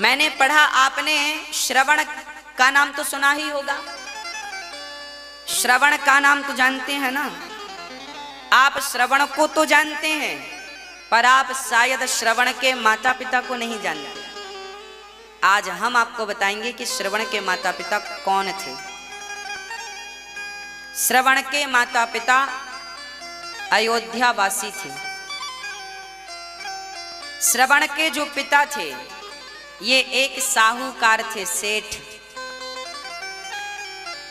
मैंने पढ़ा, आपने श्रवण का नाम तो सुना ही होगा। श्रवण का नाम तो जानते हैं ना आप? श्रवण को तो जानते हैं, पर आप शायद श्रवण के माता पिता को नहीं जानते। आज हम आपको बताएंगे कि श्रवण के माता पिता कौन थे। श्रवण के माता पिता अयोध्या वासी थे। श्रवण के जो पिता थे ये एक साहूकार थे, सेठ।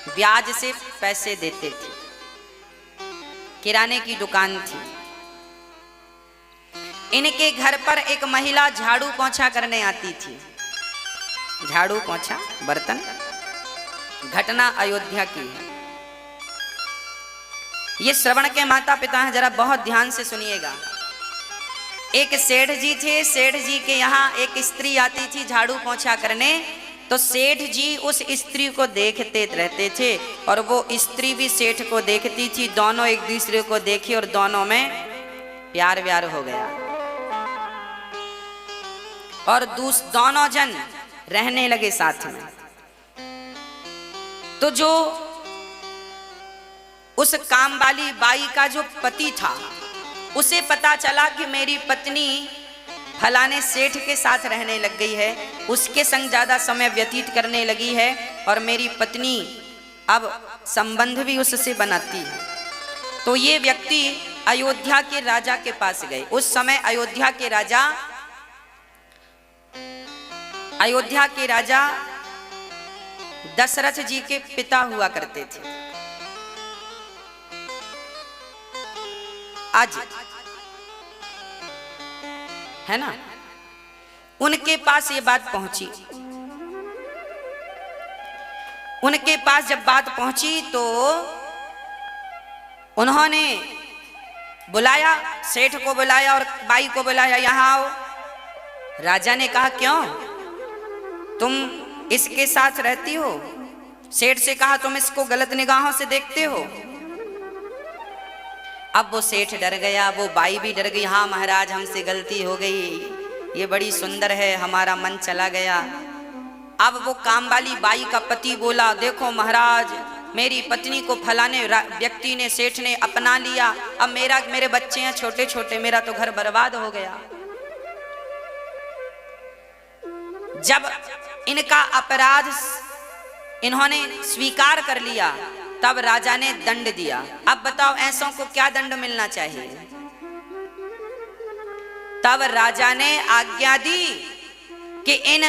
ब्याज से पैसे देते थे, किराने की दुकान थी। इनके घर पर एक महिला झाड़ू पोंछा करने आती थी। झाड़ू पोंछा बर्तन, घटना अयोध्या की है। ये श्रवण के माता पिता हैं, जरा बहुत ध्यान से सुनिएगा। एक सेठ जी थे, सेठ जी के यहाँ एक स्त्री आती थी झाड़ू पोंछा करने, तो सेठ जी उस स्त्री को देखते रहते थे और वो स्त्री भी सेठ को देखती थी। दोनों एक दूसरे को देखे और दोनों में प्यार व्यार हो गया और दोनों जन रहने लगे साथ में। तो जो उस काम वाली बाई का जो पति था उसे पता चला कि मेरी पत्नी फलाने सेठ के साथ रहने लग गई है, उसके संग ज्यादा समय व्यतीत करने लगी है और मेरी पत्नी अब संबंध भी उससे बनाती है। तो ये व्यक्ति अयोध्या के राजा के पास गए। उस समय अयोध्या के राजा दशरथ जी के पिता हुआ करते थे। आज है ना, उनके पास ये बात पहुंची। उनके पास जब बात पहुंची तो उन्होंने बुलाया, सेठ को बुलाया और बाई को बुलाया, यहां आओ। राजा ने कहा क्यों, तुम इसके साथ रहती हो? सेठ से कहा तुम इसको गलत निगाहों से देखते हो। अब वो सेठ डर गया, वो बाई भी डर गई। हाँ महाराज, हमसे गलती हो गई, ये बड़ी सुंदर है, हमारा मन चला गया। अब वो काम वाली बाई का पति बोला, देखो महाराज, मेरी पत्नी को फलाने व्यक्ति ने, सेठ ने अपना लिया। अब मेरे बच्चे हैं छोटे छोटे, मेरा तो घर बर्बाद हो गया। जब इनका अपराध इन्होंने स्वीकार कर लिया तब राजा ने दंड दिया। अब बताओ ऐसों को क्या दंड मिलना चाहिए? तब राजा ने आज्ञा दी कि इन